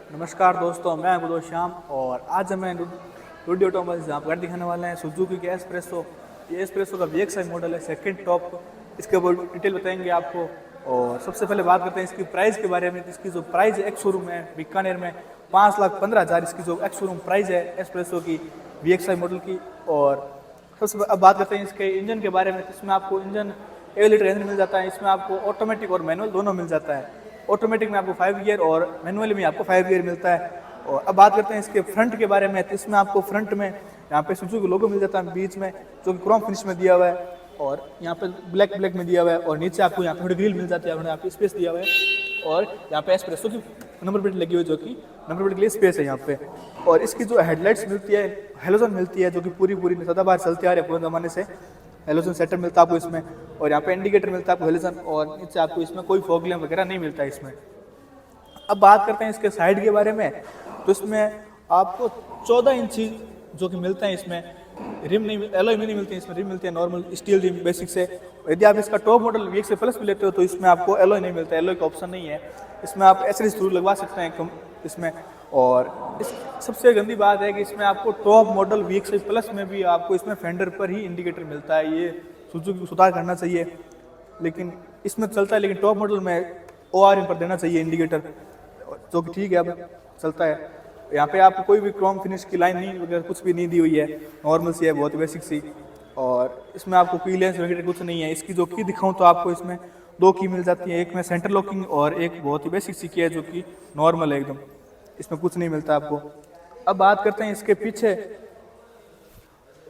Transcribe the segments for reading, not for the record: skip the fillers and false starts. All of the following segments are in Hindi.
नमस्कार दोस्तों, मैं गुरु श्याम और आज मैं रुडी ऑटोमोबाइल्स से आपको गाड़ी दिखाने वाले हैं सुजुकी की एस्प्रेसो। ये एस्प्रेसो का VXI मॉडल है, सेकंड टॉप। इसके ऊपर डिटेल बताएंगे आपको। और सबसे पहले बात करते हैं इसकी प्राइस के बारे में। इसकी जो प्राइस है एक्स शोरूम है बीकानेर में 5,15,000 इसकी जो एक्स शोरूम प्राइस है एस्प्रेसो की VXI मॉडल की। और सबसे अब बात करते हैं इसके इंजन के बारे में। इसमें आपको इंजन 1 लीटर इंजन मिल जाता है। इसमें आपको ऑटोमेटिक और मैनुअल दोनों मिल जाता है। ऑटोमेटिक में आपको 5 गियर और मैनुअल में आपको 5 गियर मिलता है। और अब बात करते हैं इसके फ्रंट के बारे में। तो इसमें आपको फ्रंट में यहाँ पे सुजुकी लोगो मिल जाता है बीच में, जो कि क्रोम फिनिश में दिया हुआ है और यहाँ पे ब्लैक में दिया हुआ है। और नीचे आपको यहाँ पे थोड़ी ग्रिल मिल जाती है, यहाँ पे स्पेस दिया हुआ है। और यहाँ पे एस्प्रेसो की नंबर प्लेट लगी हुई है, जो कि नंबर प्लेट के लिए स्पेस है यहाँ पे। और इसकी जो हेडलाइट्स मिलती है, हेलोजन मिलती है, जो कि पूरी सदाबहार चलती आ रही है पुराने ज़माने से। हेलोजन सेटअप मिलता है आपको इसमें। और यहाँ पे इंडिकेटर मिलता है आपको हेलोजन। और नीचे आपको इसमें कोई फॉग लैंप वगैरह नहीं मिलता है इसमें। अब बात करते हैं इसके साइड के बारे में। तो इसमें आपको 14 इंची जो कि मिलते हैं इसमें। रिम नहीं, एलॉय में नहीं मिलती है इसमें, रिम मिलती है नॉर्मल स्टील रिम बेसिक से। यदि आप इसका टॉप मॉडल VXI प्लस भी लेते हो तो इसमें आपको एलॉय नहीं मिलता है, एलॉय का ऑप्शन नहीं है इसमें। आप एसएस थ्रू लगवा सकते हैं कम इसमें। और इस सबसे गंदी बात है कि इसमें आपको टॉप मॉडल VXI प्लस में भी आपको इसमें फेंडर पर ही इंडिकेटर मिलता है। ये सुजुकी को सुधार करना चाहिए, लेकिन इसमें चलता है। लेकिन टॉप मॉडल में ORM पर देना चाहिए इंडिकेटर, जो कि ठीक है अब चलता है। यहाँ पे आपको कोई भी क्रोम फिनिश की लाइन नहीं वगैरह कुछ भी नहीं दी हुई है, नॉर्मल सी है, बहुत बेसिक सी। और इसमें आपको की लेंस वगैरह कुछ नहीं है। इसकी जो की दिखाऊं तो आपको इसमें 2 की मिल जाती है, एक में सेंटर लॉकिंग और एक बहुत ही बेसिक सी की है जो कि नॉर्मल है एकदम। इसमें कुछ नहीं मिलता आपको। अब बात करते हैं इसके पीछे।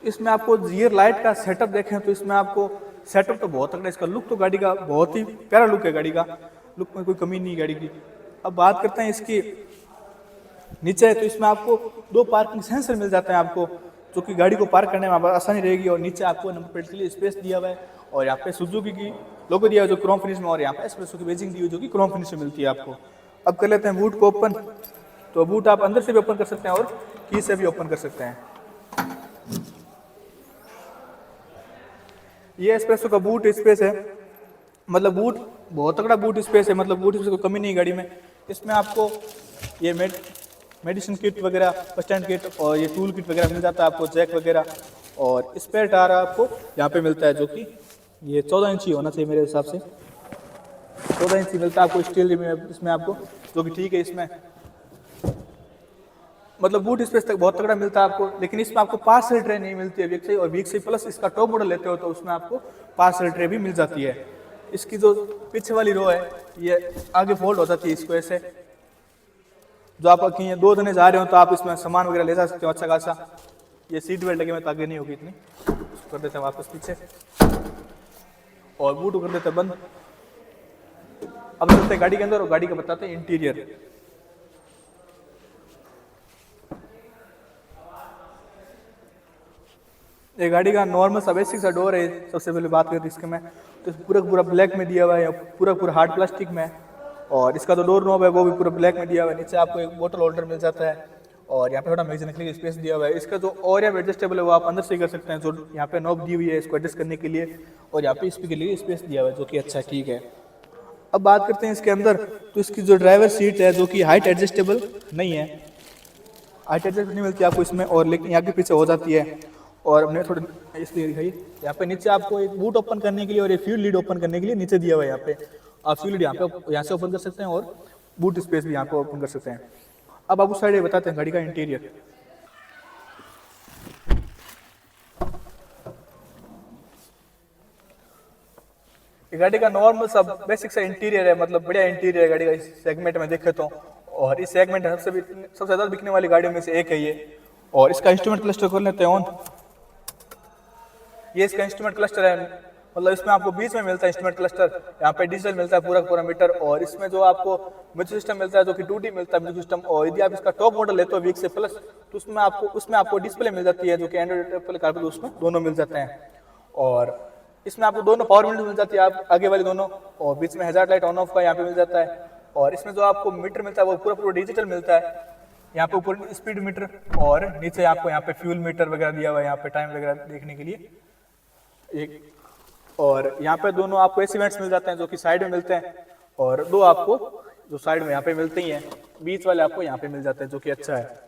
इसमें आपको रियर लाइट का सेटअप देखें तो इसमें आपको सेटअप तो बहुत तगड़ा, इसका लुक तो गाड़ी का बहुत ही प्यारा लुक है, गाड़ी का लुक में कोई कमी नहीं गाड़ी की। अब बात करते हैं इसकी नीचे। तो इसमें आपको 2 पार्किंग सेंसर मिल जाते हैं आपको, जो कि गाड़ी को पार्क करने में आसानी रहेगी। और नीचे आपको नंबर प्लेट के लिए स्पेस दिया हुआ है। और यहाँ पे सुजुकी की लोगो दिया हुआ है जो क्रोम फिनिश में। और यहाँ पे एस्प्रेसो की बेजिंग दी हुई जो कि क्रोम फिनिश में मिलती है आपको। अब कर लेते हैं बूट को ओपन। तो बूट आप अंदर से भी ओपन कर सकते हैं और की से भी ओपन कर सकते हैं। ये एस्प्रेसो का बूट स्पेस है, मतलब बूट बहुत तगड़ा बूट स्पेस है, मतलब बूट स्पेस को कमी नहीं गाड़ी में। इसमें आपको ये मेडिसिन किट वगैरह, स्टैंड किट और ये टूल किट वगैरह मिल जाता है आपको, जैक वगैरह। और स्पेयर टायर आपको यहाँ पे मिलता है, जो कि ये 14 इंची होना चाहिए मेरे हिसाब से। 14 इंची मिलता है आपको स्टील में इसमें आपको, जो कि ठीक है इसमें। मतलब बूट स्पेस तक बहुत तगड़ा मिलता है आपको। लेकिन इसमें आपको पार्सल ट्रे नहीं मिलती है VXI। और VXI प्लस इसका टॉप मॉडल लेते हो तो उसमें आपको पार्सल ट्रे भी मिल जाती है। इसकी जो पीछे वाली रो है ये आगे फोल्ड हो जाती है इसको ऐसे। जो आप कहीं 2 जने जा रहे हो तो आप इसमें सामान वगैरह ले जा सकते हो अच्छा खासा। ये सीट बेल्ट लगे में तो आगे नहीं होगी इतनी। उसको कर देते हैं वापस पीछे और बूट कर देते हैं बंद। अब चलते हैं गाड़ी के अंदर और गाड़ी का बताते हैं इंटीरियर। ये गाड़ी का नॉर्मल सा बेसिक सा डोर है। सबसे पहले बात करते हैं इसके में। तो पूरा ब्लैक में दिया हुआ है, पूरा हार्ड प्लास्टिक में। और इसका जो डोर नॉब है वो भी पूरा ब्लैक में दिया हुआ है। नीचे आपको एक बोतल होल्डर मिल जाता है और यहाँ पे थोड़ा मैगजीन के लिए स्पेस दिया हुआ है। इसका जो ORM एडजस्टेबल है वो आप अंदर से ही कर सकते हैं, जो यहाँ पे नॉब दी हुई है इसको एडजस्ट करने के लिए। और यहाँ पे स्पीकर के लिए स्पेस दिया हुआ है, जो कि अच्छा ठीक है। अब बात करते हैं इसके अंदर। तो इसकी जो ड्राइवर सीट है, जो कि हाइट एडजस्टेबल नहीं है, हाइट एडजस्ट नहीं मिलती आपको इसमें। और लेकिन यहाँ के पीछे हो जाती है। और हमने थोड़े इसलिए दिखाई, यहाँ पे नीचे आपको एक बूट ओपन करने के लिए और एक फ्यूल लीड ओपन करने के लिए नीचे दिया हुआ है। यहाँ पे आप फ्यूल लीड यहाँ से ओपन कर सकते हैं और बूट स्पेस भी यहाँ पे ओपन कर सकते हैं। अब आप उस साइड बताते हैं गाड़ी का इंटीरियर। गाड़ी का नॉर्मल सा बेसिक सा इंटीरियर है, मतलब बढ़िया इंटीरियर है गाड़ी का इस सेगमेंट में देखे तो। और इस सेगमेंट में सबसे ज्यादा बिकने वाली गाड़ियों में से एक है ये। और इसका इंस्ट्रूमेंट क्लस्टर कर लेते हैं ऑन। ये इसका इंस्ट्रूमेंट क्लस्टर है, मतलब इसमें आपको बीच में मिलता है इंस्ट्रूमेंट क्लस्टर। यहाँ पे डिजिटल मिलता है पूरा मीटर। और इसमें जो आपको म्यूजिक सिस्टम मिलता है, जो कि 2D मिलता है म्यूजिक सिस्टम। और यदि आप इसका टॉप मॉडल लेते हो VXI प्लस तो उसमें आपको डिस्प्ले मिल जाती है, जो कि एंड्रॉइड एप्पल कारप्ले उसमें दोनों मिल जाते हैं। और इसमें आपको दोनों पावर विंडो मिल जाती है, आप आगे वाली दोनों। और बीच में हैजार्ड लाइट ऑन ऑफ का यहाँ पे मिल जाता है। और इसमें जो आपको मीटर मिलता है वो पूरा डिजिटल मिलता है। यहाँ पे ऊपर स्पीड मीटर और नीचे आपको यहाँ पे फ्यूल मीटर वगैरह दिया हुआ है, यहाँ पे टाइम वगैरह देखने के लिए एक। और यहाँ पे दोनों आपको AC वेंट्स मिल जाते हैं, जो कि साइड में मिलते हैं। और 2 आपको जो साइड में यहाँ पे मिलते ही हैं, बीच वाले आपको यहाँ पे मिल जाते हैं, जो कि अच्छा है।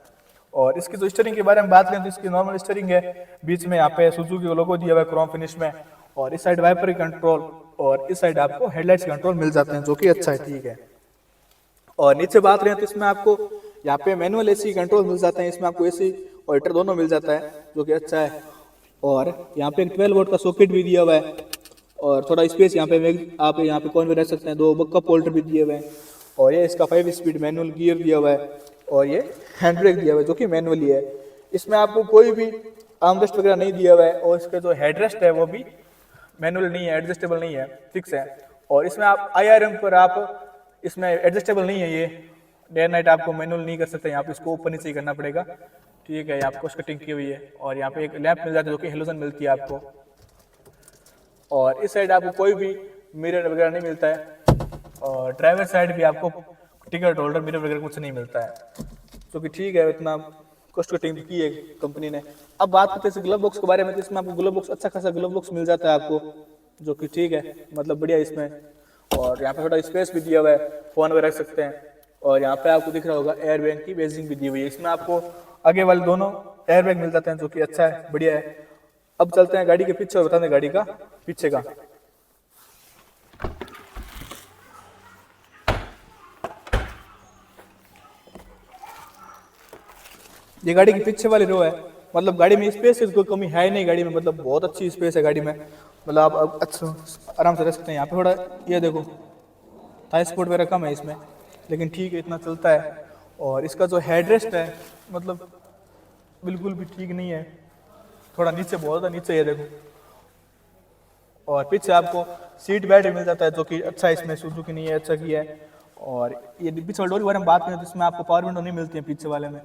और इसकी जो स्टीयरिंग के बारे में बात करें तो इसकी नॉर्मल स्टीयरिंग है, बीच में यहाँ पे सुजुकी का लोगो दिया हुआ है क्रोम फिनिश में, और इस साइड वाइपर कंट्रोल और इस साइड आपको हेडलाइट्स कंट्रोल मिल जाते हैं, जो कि अच्छा है, ठीक है। और नीचे बात करें तो इसमें आपको यहाँ पे मैनुअल एसी कंट्रोल मिल जाते हैं, इसमें आपको एसी और हीटर दोनों मिल जाता है, जो कि अच्छा है। और यहाँ पे एक 12 वोल्ट का सॉकेट भी दिया हुआ है, और थोड़ा स्पेस यहाँ पे आप यहाँ पे कौन भी रख सकते हैं, 2 कप होल्डर भी दिए हुए हैं। और ये इसका 5 स्पीड मैनुअल गियर दिया हुआ है, और ये हैंड ब्रेक दिया हुआ है, जो कि मैनुअली है। इसमें आपको कोई भी आर्मरेस्ट वगैरह नहीं दिया हुआ है, और इसका जो हेडरेस्ट है वो भी मैनुअल नहीं है, एडजस्टेबल नहीं है, फिक्स है। और इसमें आप IRM पर आप इसमें एडजस्टेबल नहीं है, ये डे नाइट आपको मैनुअल नहीं कर सकते, यहाँ पे इसको ऊपर नीचे ही करना पड़ेगा, ठीक है। यहाँ पे कुछ कटिंग की हुई है, और यहाँ पे एक लैंप मिल जाता है, जो कि हेलोजन मिलती है आपको। और इस साइड आपको कोई भी मिरर वगैरह नहीं मिलता है, और ड्राइवर साइड भी आपको टिकट होल्डर मिरर वगैरह कुछ नहीं मिलता है, जो कि ठीक है, इतना कॉस्ट कटिंग की है कंपनी ने। अब बात करते हैं ग्लव बॉक्स के बारे में, तो इसमें आपको ग्लव बॉक्स अच्छा खासा ग्लव बॉक्स मिल जाता है आपको, जो कि ठीक है, मतलब बढ़िया इसमें। और यहाँ पे थोड़ा स्पेस भी दिया हुआ है, फोन वगैरह रख सकते हैं। और यहाँ पे आपको दिख रहा होगा एयर बैग की बेसिंग भी दी हुई है, इसमें आपको आगे वाले दोनों एयर बैग मिल जाते हैं, जो कि अच्छा है, बढ़िया है। अब चलते हैं गाड़ी के पीछे और बताते हैं गाड़ी का पीछे का। ये गाड़ी के पीछे वाली रो है, मतलब गाड़ी में स्पेस की कोई कमी है नहीं गाड़ी में, मतलब बहुत अच्छी स्पेस है गाड़ी में, मतलब आप अच्छा आराम से रह सकते हैं। यहाँ पे थोड़ा ये देखो थाई स्पोर्ट वगैरह कम है इसमें, लेकिन ठीक है, इतना चलता है। और इसका जो हेडरेस्ट है मतलब बिल्कुल भी ठीक नहीं है, थोड़ा नीचे, बहुत ज़्यादा नीचे, ये देखो। और पीछे आपको सीट बेल्ट मिल जाता है, जो कि अच्छा है, इसमें सुजुकी नहीं है, अच्छा किया है। और ये पीछे डोर के बारे में बात करें तो इसमें आपको पावर विंडो नहीं मिलती है पीछे वाले में,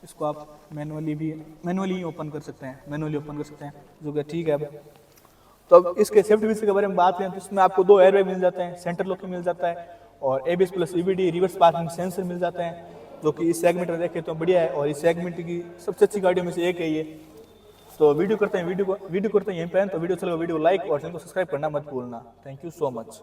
इसको आप मैनुअली ओपन कर सकते हैं, जो कि ठीक है। अब तो अब इसके सेफ्टी फीचर के बारे में बात करें तो इसमें आपको 2 एयरबैग मिल जाते हैं, सेंटर लॉकिंग मिल जाता है, और ABS plus EBD reverse parking sensor मिल जाते हैं, जो कि इस सेगमेंट में देखें तो बढ़िया है, और इस सेगमेंट की सबसे अच्छी गाड़ियों में से एक है ये। तो वीडियो करते हैं यहीं पे, तो वीडियो को लाइक और चैनल को सब्सक्राइब करना मत भूलना। Thank you so much.